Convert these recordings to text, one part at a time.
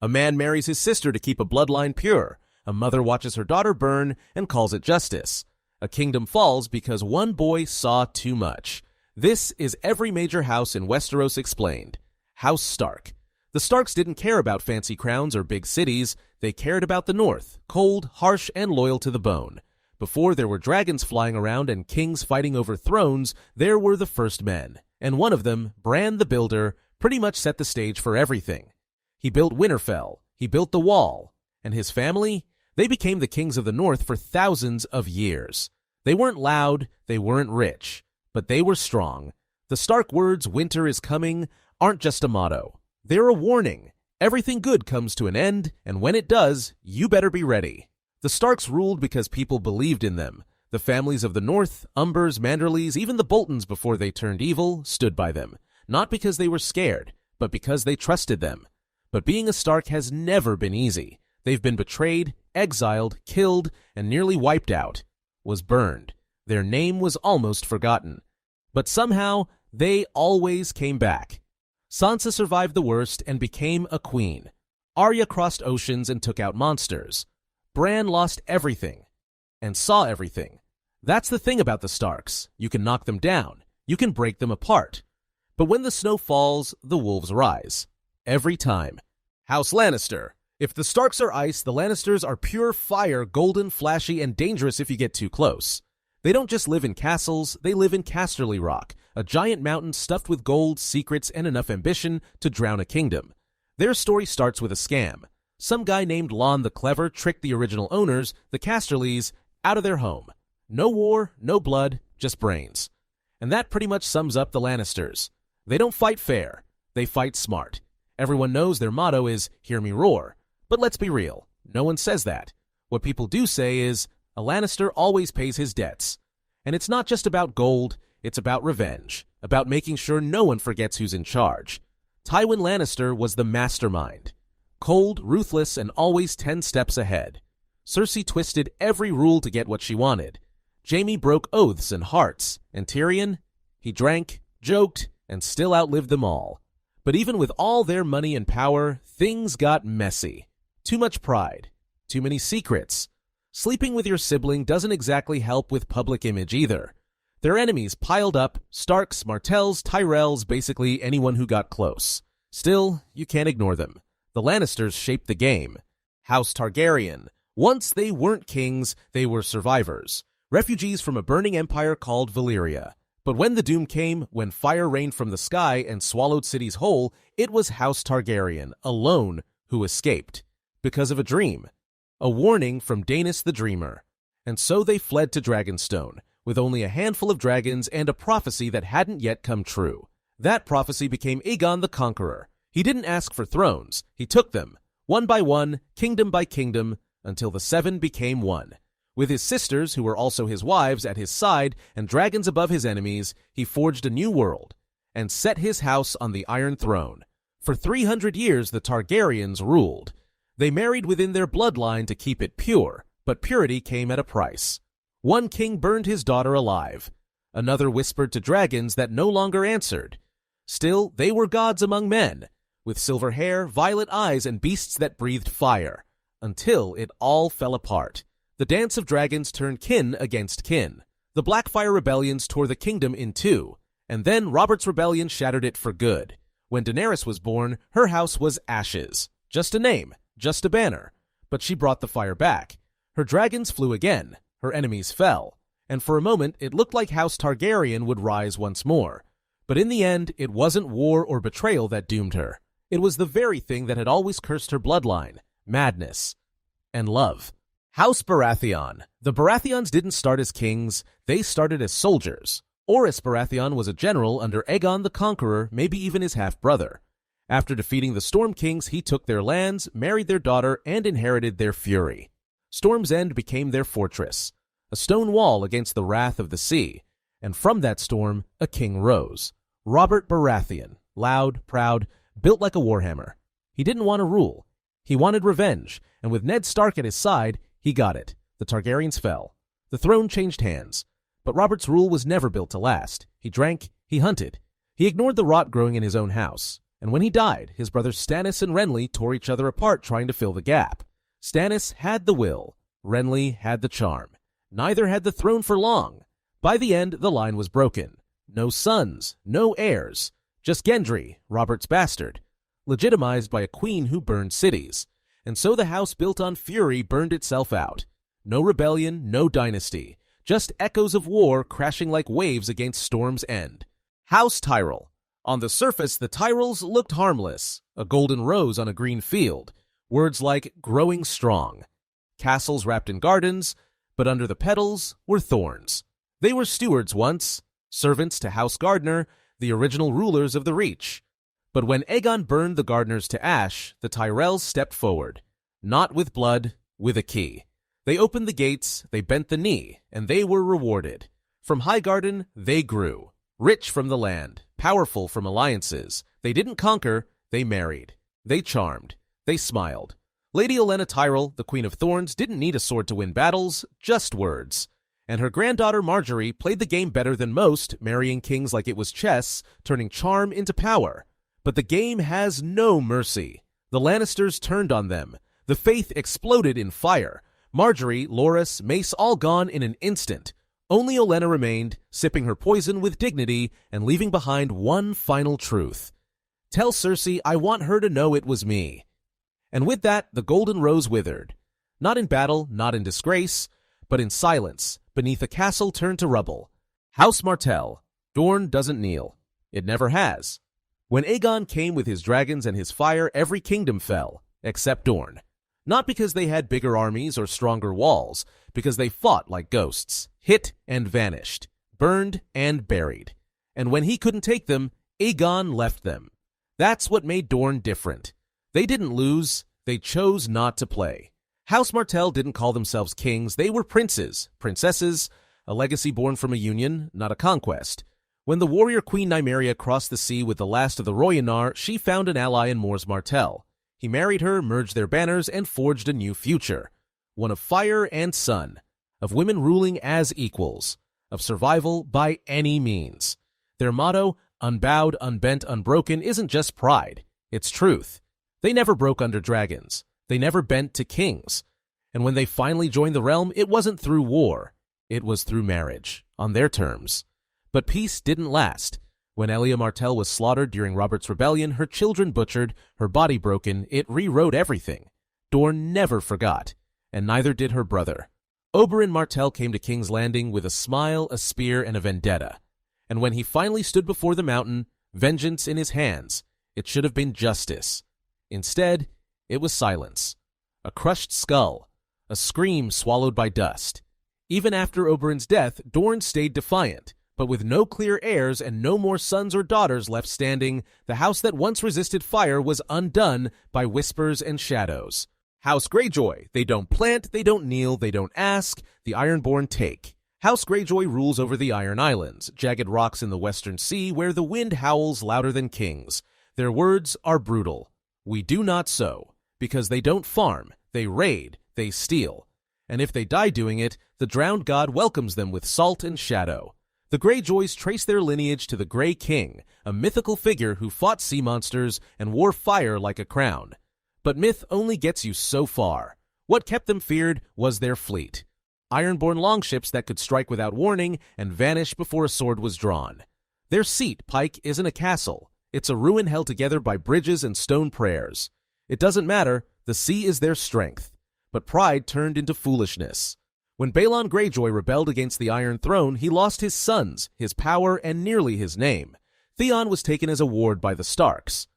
A man marries his sister to keep a bloodline pure. A mother watches her daughter burn and calls it justice. A kingdom falls because one boy saw too much. This is every major house in Westeros explained. House Stark. The Starks didn't care about fancy crowns or big cities. They cared about the North, cold, harsh, and loyal to the bone. Before there were dragons flying around and kings fighting over thrones, there were the first men. And one of them, Bran the Builder, pretty much set the stage for everything. He built Winterfell. He built the Wall. And his family? They became the kings of the North for thousands of years. They weren't loud, they weren't rich, but they were strong. The Stark words, "Winter is coming," aren't just a motto. They're a warning. Everything good comes to an end, and when it does, you better be ready. The Starks ruled because people believed in them. The families of the North, Umbers, Manderleys, even the Boltons before they turned evil, stood by them. Not because they were scared, but because they trusted them. But being a Stark has never been easy. They've been betrayed, exiled, killed, and nearly wiped out. Was burned. Their name was almost forgotten. But somehow, they always came back. Sansa survived the worst and became a queen. Arya crossed oceans and took out monsters. Bran lost everything and saw everything. That's the thing about the Starks. You can knock them down. You can break them apart. But when the snow falls, the wolves rise. Every time. House Lannister. If the Starks are ice, the Lannisters are pure fire, golden, flashy, and dangerous if you get too close. They don't just live in castles, they live in Casterly Rock, a giant mountain stuffed with gold, secrets, and enough ambition to drown a kingdom. Their story starts with a scam. Some guy named Lon the Clever tricked the original owners, the Casterleys, out of their home. No war, no blood, just brains. And that pretty much sums up the Lannisters. They don't fight fair, they fight smart. Everyone knows their motto is, "Hear me roar." But let's be real, no one says that. What people do say is, a Lannister always pays his debts. And it's not just about gold, it's about revenge, about making sure no one forgets who's in charge. Tywin Lannister was the mastermind. Cold, ruthless, and always 10 steps ahead. Cersei twisted every rule to get what she wanted. Jaime broke oaths and hearts, and Tyrion? He drank, joked, and still outlived them all. But even with all their money and power, things got messy. Too much pride. Too many secrets. Sleeping with your sibling doesn't exactly help with public image either. Their enemies piled up, Starks, Martells, Tyrells, basically anyone who got close. Still, you can't ignore them. The Lannisters shaped the game. House Targaryen. Once they weren't kings, they were survivors. Refugees from a burning empire called Valyria. But when the doom came, when fire rained from the sky and swallowed cities whole, it was House Targaryen, alone, who escaped. Because of a dream. A warning from Daenerys the Dreamer. And so they fled to Dragonstone, with only a handful of dragons and a prophecy that hadn't yet come true. That prophecy became Aegon the Conqueror. He didn't ask for thrones, he took them, one by one, kingdom by kingdom, until the 7 became one. With his sisters, who were also his wives, at his side, and dragons above his enemies, he forged a new world, and set his house on the Iron Throne. For 300 years the Targaryens ruled. They married within their bloodline to keep it pure, but purity came at a price. One king burned his daughter alive. Another whispered to dragons that no longer answered. Still, they were gods among men, with silver hair, violet eyes, and beasts that breathed fire, until it all fell apart. The dance of dragons turned kin against kin. The Blackfire rebellions tore the kingdom in two, and then Robert's rebellion shattered it for good. When Daenerys was born, her house was ashes. Just a name, just a banner. But she brought the fire back. Her dragons flew again, her enemies fell, and for a moment it looked like House Targaryen would rise once more. But in the end, it wasn't war or betrayal that doomed her. It was the very thing that had always cursed her bloodline, madness and love. House Baratheon. The Baratheons didn't start as kings, they started as soldiers. Orys Baratheon was a general under Aegon the Conqueror, maybe even his half-brother. After defeating the Storm Kings, he took their lands, married their daughter, and inherited their fury. Storm's End became their fortress, a stone wall against the wrath of the sea, and from that storm, a king rose. Robert Baratheon, loud, proud, built like a warhammer. He didn't want to rule. He wanted revenge, and with Ned Stark at his side, he got it. The Targaryens fell. The throne changed hands. But Robert's rule was never built to last. He drank, he hunted. He ignored the rot growing in his own house. And when he died, his brothers Stannis and Renly tore each other apart trying to fill the gap. Stannis had the will. Renly had the charm. Neither had the throne for long. By the end, the line was broken. No sons, no heirs. Just Gendry, Robert's bastard, legitimized by a queen who burned cities. And so the house built on fury burned itself out. No rebellion, no dynasty. Just echoes of war crashing like waves against Storm's End. House Tyrell. On the surface, the Tyrells looked harmless. A golden rose on a green field. Words like growing strong. Castles wrapped in gardens, but under the petals were thorns. They were stewards once, servants to House Gardner, the original rulers of the Reach. But when Aegon burned the Gardners to ash, the Tyrells stepped forward. Not with blood, with a key. They opened the gates, they bent the knee, and they were rewarded. From Highgarden, they grew. Rich from the land, powerful from alliances. They didn't conquer, they married. They charmed. They smiled. Lady Olenna Tyrell, the Queen of Thorns, didn't need a sword to win battles, just words. And her granddaughter Marjorie played the game better than most, marrying kings like it was chess, turning charm into power. But the game has no mercy. The Lannisters turned on them. The faith exploded in fire. Marjorie, Loras, Mace all gone in an instant. Only Olenna remained, sipping her poison with dignity and leaving behind one final truth. Tell Cersei I want her to know it was me. And with that, the golden rose withered. Not in battle, not in disgrace, but in silence, beneath a castle turned to rubble. House Martell. Dorne doesn't kneel. It never has. When Aegon came with his dragons and his fire, every kingdom fell, except Dorne. Not because they had bigger armies or stronger walls, because they fought like ghosts, hit and vanished, burned and buried. And when he couldn't take them, Aegon left them. That's what made Dorne different. They didn't lose, they chose not to play. House Martell didn't call themselves kings, they were princes, princesses, a legacy born from a union, not a conquest. When the warrior Queen Nymeria crossed the sea with the last of the Royanar, she found an ally in Mors Martell. He married her, merged their banners, and forged a new future. One of fire and sun, of women ruling as equals, of survival by any means. Their motto, unbowed, unbent, unbroken, isn't just pride, it's truth. They never broke under dragons. They never bent to kings. And when they finally joined the realm, it wasn't through war. It was through marriage, on their terms. But peace didn't last. When Elia Martell was slaughtered during Robert's rebellion, her children butchered, her body broken, it rewrote everything. Dorne never forgot, and neither did her brother. Oberyn Martell came to King's Landing with a smile, a spear, and a vendetta. And when he finally stood before the mountain, vengeance in his hands, it should have been justice. Instead, it was silence. A crushed skull. A scream swallowed by dust. Even after Oberyn's death, Dorne stayed defiant. But with no clear heirs and no more sons or daughters left standing, the house that once resisted fire was undone by whispers and shadows. House Greyjoy. They don't plant, they don't kneel, they don't ask. The Ironborn take. House Greyjoy rules over the Iron Islands, jagged rocks in the Western Sea where the wind howls louder than kings. Their words are brutal. We do not sow. Because they don't farm, they raid, they steal. And if they die doing it, the drowned god welcomes them with salt and shadow. The Greyjoys trace their lineage to the Grey King, a mythical figure who fought sea monsters and wore fire like a crown. But myth only gets you so far. What kept them feared was their fleet. Ironborn longships that could strike without warning and vanish before a sword was drawn. Their seat, Pike, isn't a castle. It's a ruin held together by bridges and stone prayers. It doesn't matter, the sea is their strength. But pride turned into foolishness. When Balon Greyjoy rebelled against the Iron Throne, he lost his sons, his power, and nearly his name. Theon was taken as a ward by the Starks.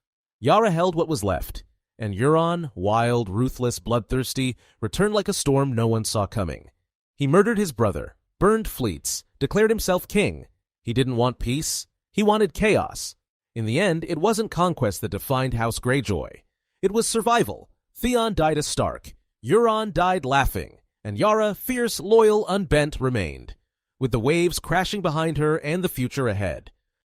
Yara held what was left, and Euron, wild, ruthless, bloodthirsty, returned like a storm no one saw coming. He murdered his brother, burned fleets, declared himself king. He didn't want peace, he wanted chaos. In the end, it wasn't conquest that defined House Greyjoy. It was survival. Theon died a Stark. Euron died laughing. And Yara, fierce, loyal, unbent, remained, with the waves crashing behind her and the future ahead.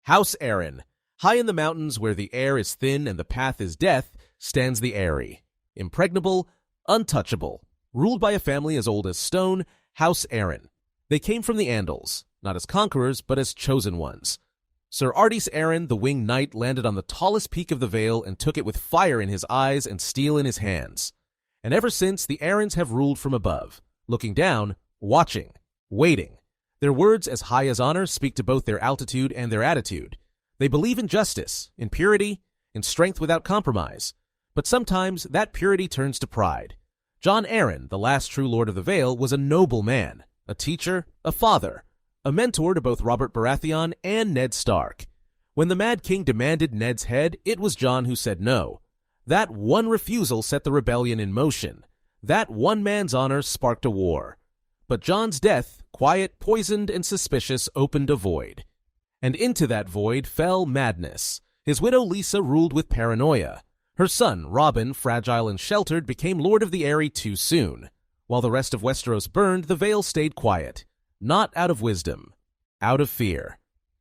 House Arryn. High in the mountains where the air is thin and the path is death, stands the Eyrie. Impregnable, untouchable, ruled by a family as old as stone, House Arryn. They came from the Andals, not as conquerors, but as chosen ones. Sir Ardys Arryn, the Winged Knight, landed on the tallest peak of the Vale and took it with fire in his eyes and steel in his hands. And ever since, the Arryns have ruled from above, looking down, watching, waiting. Their words, as high as honor, speak to both their altitude and their attitude. They believe in justice, in purity, in strength without compromise. But sometimes that purity turns to pride. Jon Arryn, the last true Lord of the Vale, was a noble man, a teacher, a father, a mentor to both Robert Baratheon and Ned Stark. When the Mad King demanded Ned's head, it was Jon who said no. That one refusal set the rebellion in motion. That one man's honor sparked a war. But Jon's death, quiet, poisoned, and suspicious, opened a void. And into that void fell madness. His widow Lisa ruled with paranoia. Her son, Robin, fragile and sheltered, became Lord of the Eyrie too soon. While the rest of Westeros burned, the Vale stayed quiet. Not out of wisdom, out of fear.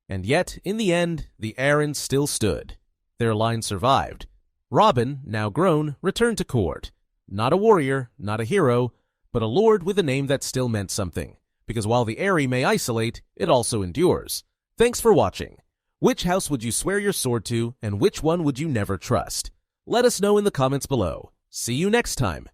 And yet, in the end, the Arryns still stood. Their line survived. Robin, now grown, returned to court. Not a warrior, not a hero, but a lord with a name that still meant something. Because while the Eyrie may isolate, it also endures. Thanks for watching. Which house would you swear your sword to, and which one would you never trust? Let us know in the comments below. See you next time.